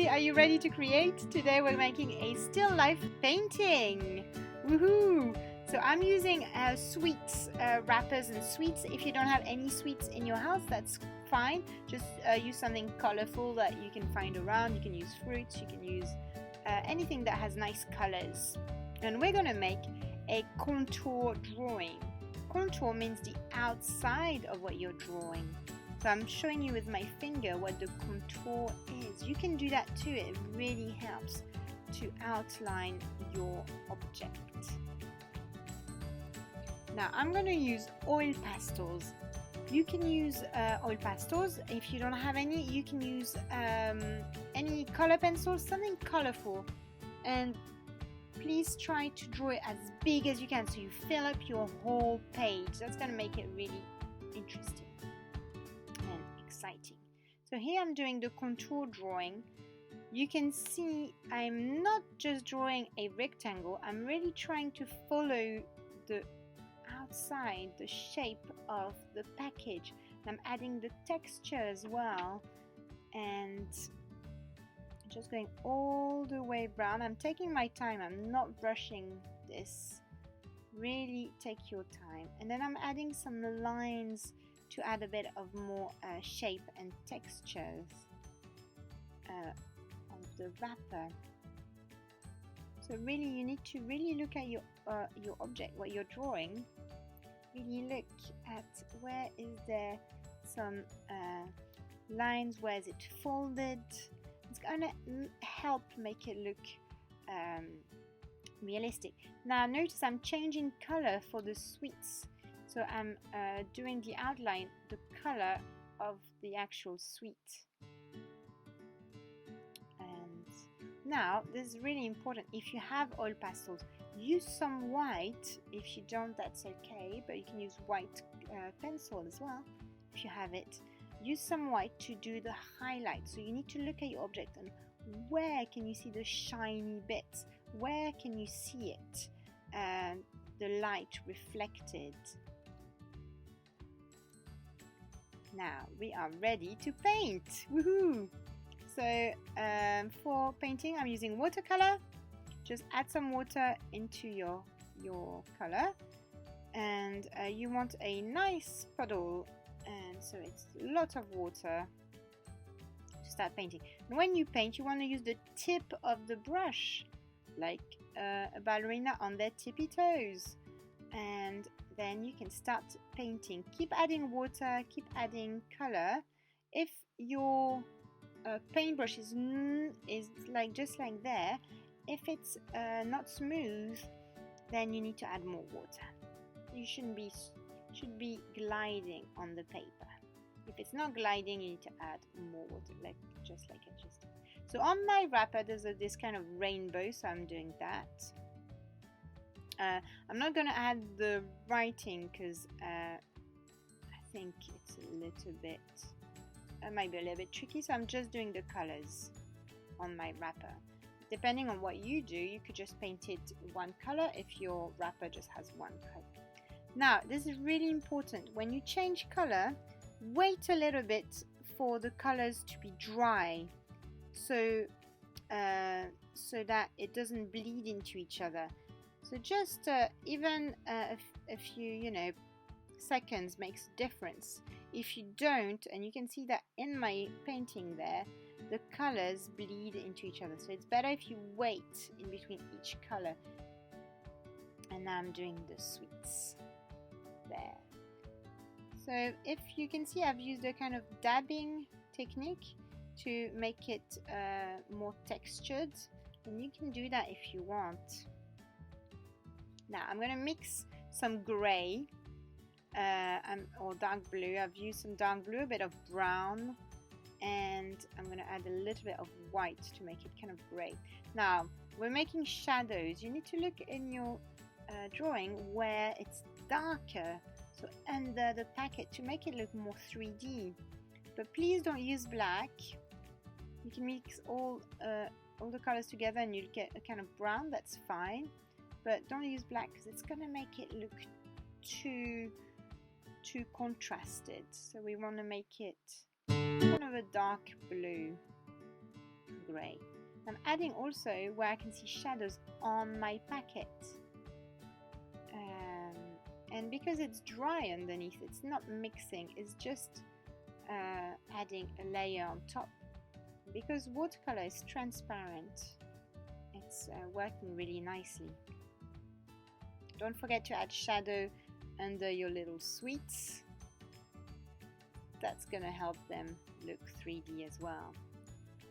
everybody, are you ready to create? Today we're making a still life painting. Woohoo! So I'm using sweets, wrappers and sweets. If you don't have any sweets in your house, that's fine. Just use something colorful that you can find around. You can use fruits, you can use anything that has nice colors. And we're gonna make a contour drawing. Contour means the outside of what you're drawing. So I'm showing you with my finger what the contour is. You can do that too. It really helps to outline your object. Now I'm going to use oil pastels. You can use oil pastels. If you don't have any, you can use any color pencils, something colorful. And please try to draw it as big as you can so you fill up your whole page. That's going to make it really interesting and exciting. So here I'm doing the contour drawing. You can see I'm not just drawing a rectangle, I'm really trying to follow the outside, the shape of the package. I'm adding the texture as well and just going all the way brown. I'm taking my time, I'm not brushing this. Really take your time. And then I'm adding some lines to add a bit of more shape and textures of the wrapper. So really you need to really look at your object, what you're drawing. Really look at where is there some lines, where is it folded. It's gonna help make it look realistic. Now notice I'm changing color for the sweets. So I'm doing the outline, the color of the actual sweet. And now this is really important. If you have oil pastels, use some white. If you don't, that's okay, but you can use white pencil as well if you have it. Use some white to do the highlight. So you need to look at your object and where can you see the shiny bits? Where can you see it? The light reflected. Now we are ready to paint. Woohoo! So for painting I'm using watercolor. Just add some water into your color, and you want a nice puddle, and so it's a lot of water to start painting. And when you paint, you want to use the tip of the brush like a ballerina on their tippy toes, and then you can start painting. Keep adding water, keep adding color. If your paintbrush is like just like there, if it's not smooth, then you need to add more water. You should be gliding on the paper. If it's not gliding, you need to add more water, just like I just did. So on my wrapper there's this kind of rainbow, so I'm doing that. I'm not going to add the writing because I think it's a little bit, might be a little bit tricky, so I'm just doing the colors on my wrapper. Depending on what you do, you could just paint it one color if your wrapper just has one color. Now, this is really important. When you change color, wait a little bit for the colors to be dry, so that it doesn't bleed into each other. So just even a few, seconds makes a difference. If you don't, and you can see that in my painting there, the colors bleed into each other. So it's better if you wait in between each color. And now I'm doing the sweets there. So if you can see, I've used a kind of dabbing technique to make it more textured, and you can do that if you want. Now I'm going to mix some gray or dark blue. I've used some dark blue, a bit of brown, and I'm going to add a little bit of white to make it kind of gray. Now we're making shadows. You need to look in your drawing where it's darker, so under the packet, to make it look more 3D. But please don't use black. You can mix all the colors together and you'll get a kind of brown. That's fine, but don't use black because it's gonna make it look too contrasted. So we want to make it kind of a dark blue, gray. way. I'm adding also where I can see shadows on my packet. And because it's dry underneath, it's not mixing, it's just adding a layer on top. Because watercolor is transparent, it's working really nicely. Don't forget to add shadow under your little sweets. That's gonna help them look 3D as well.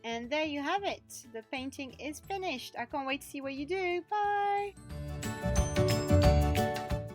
And there you have it. The painting is finished. I can't wait to see what you do. Bye!